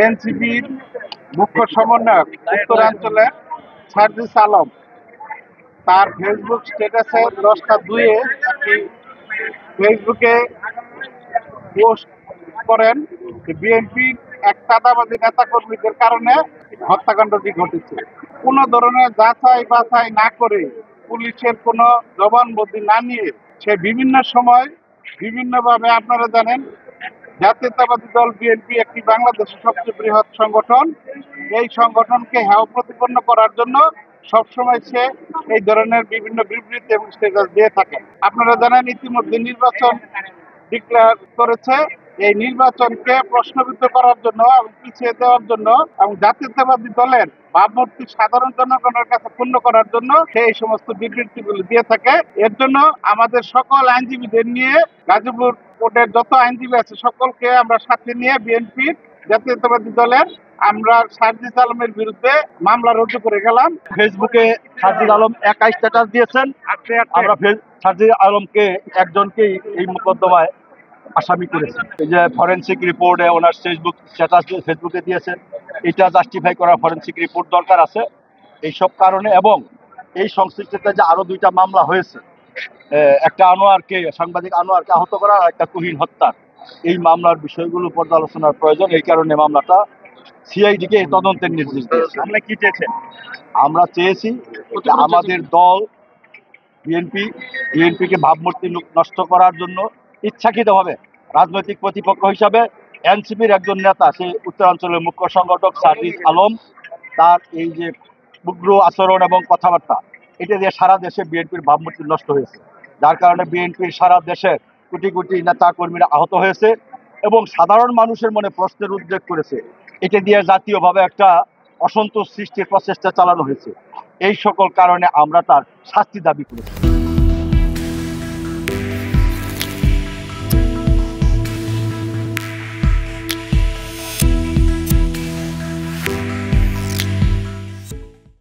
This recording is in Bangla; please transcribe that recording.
এনসিপির মুখ্য সমন্বয়ক উত্তরাঞ্চলের সার্জিস আলম তার ফেসবুক স্ট্যাটাসে 10টা 2-এ একটি ফেসবুকে পোস্ট করেন যে বিএনপির এক চাঁদাবাজি নেতাকর্মীদের কারণে হত্যাকাণ্ডটি ঘটেছে। কোনো ধরনের যাচাই বাছাই না করে, পুলিশের কোনো জবানবন্দি না নিয়ে সে বিভিন্ন সময় বিভিন্নভাবে, আপনারা জানেন জাতীয়তাবাদী দল বিএনপি একটি বাংলাদেশের সবচেয়ে বৃহৎ সংগঠন। এই সংগঠনকে হেয় প্রতিপন্ন করার জন্য সবসময় সে এই ধরনের বিভিন্ন বিবৃতি এবং স্ট্যাটাস দিয়ে থাকে। আপনারা জানেন ইতিমধ্যে নির্বাচন ডিক্লেয়ার করেছে। এই নির্বাচনকে প্রশ্নবিদ্ধ করার জন্য এবং পিছিয়ে দেওয়ার জন্য এবং জাতীয়তাবাদী দলের ভাবমূর্তি সাধারণ জনগণের কাছে পূর্ণ করার জন্য সেই সমস্ত বিবৃতিগুলো দিয়ে থাকে। এর জন্য আমাদের সকল আইনজীবীদের নিয়ে, গাজীপুর কোর্টের যত আইনজীবী আছে সকলকে আমরা সাথে নিয়ে বিএনপির জাতীয়তাবাদী দলের আমরা সার্জিস আলমের বিরুদ্ধে মামলা রুজু করে গেলাম। ফেসবুকে সার্জিস আলম একাই স্ট্যাটাস দিয়েছেন। আমরা সার্জিস আলমকে একজনকেই এই মোকদ্দমায় আসামি করেছি। এই যে ফরেনসিক রিপোর্টে ওনার ফেসবুক স্ট্যাটাস ফেসবুকে দিয়েছেন, এটা জাস্টিফাই করা ফরেনসিক রিপোর্ট দরকার আছে এইসব কারণে। এবং এই সংশ্লিষ্টতে যে আরো 2টা মামলা হয়েছে, একটা সাংবাদিক আনোয়ারকে আহত করা আর একটা তুহিন হত্যা, এই মামলার বিষয়গুলো পর্যালোচনার প্রয়োজন। এই কারণে মামলাটা সিআইডিকে তদন্তের নির্দেশ দিয়েছে। আমরা কি চেয়েছেন? আমরা চেয়েছি যে আমাদের দল বিএনপিকে ভাবমূর্তি নষ্ট করার জন্য ইচ্ছাকৃতভাবে রাজনৈতিক প্রতিপক্ষ হিসাবে এনসিপির একজন নেতা, সেই উত্তরাঞ্চলের মুখ্য সংগঠক সার্জিস আলম, তার এই যে উগ্র আচরণ এবং কথাবার্তা, এটা দিয়ে সারা দেশে বিএনপির ভাবমূর্তি নষ্ট হয়েছে। যার কারণে বিএনপির সারা দেশের কোটি কোটি নেতা কর্মীরা আহত হয়েছে এবং সাধারণ মানুষের মনে প্রশ্নের উদ্রেক করেছে। এটা দিয়ে জাতীয়ভাবে একটা অসন্তোষ সৃষ্টির প্রচেষ্টা চালানো হয়েছে। এই সকল কারণে আমরা তার শাস্তি দাবি করেছি।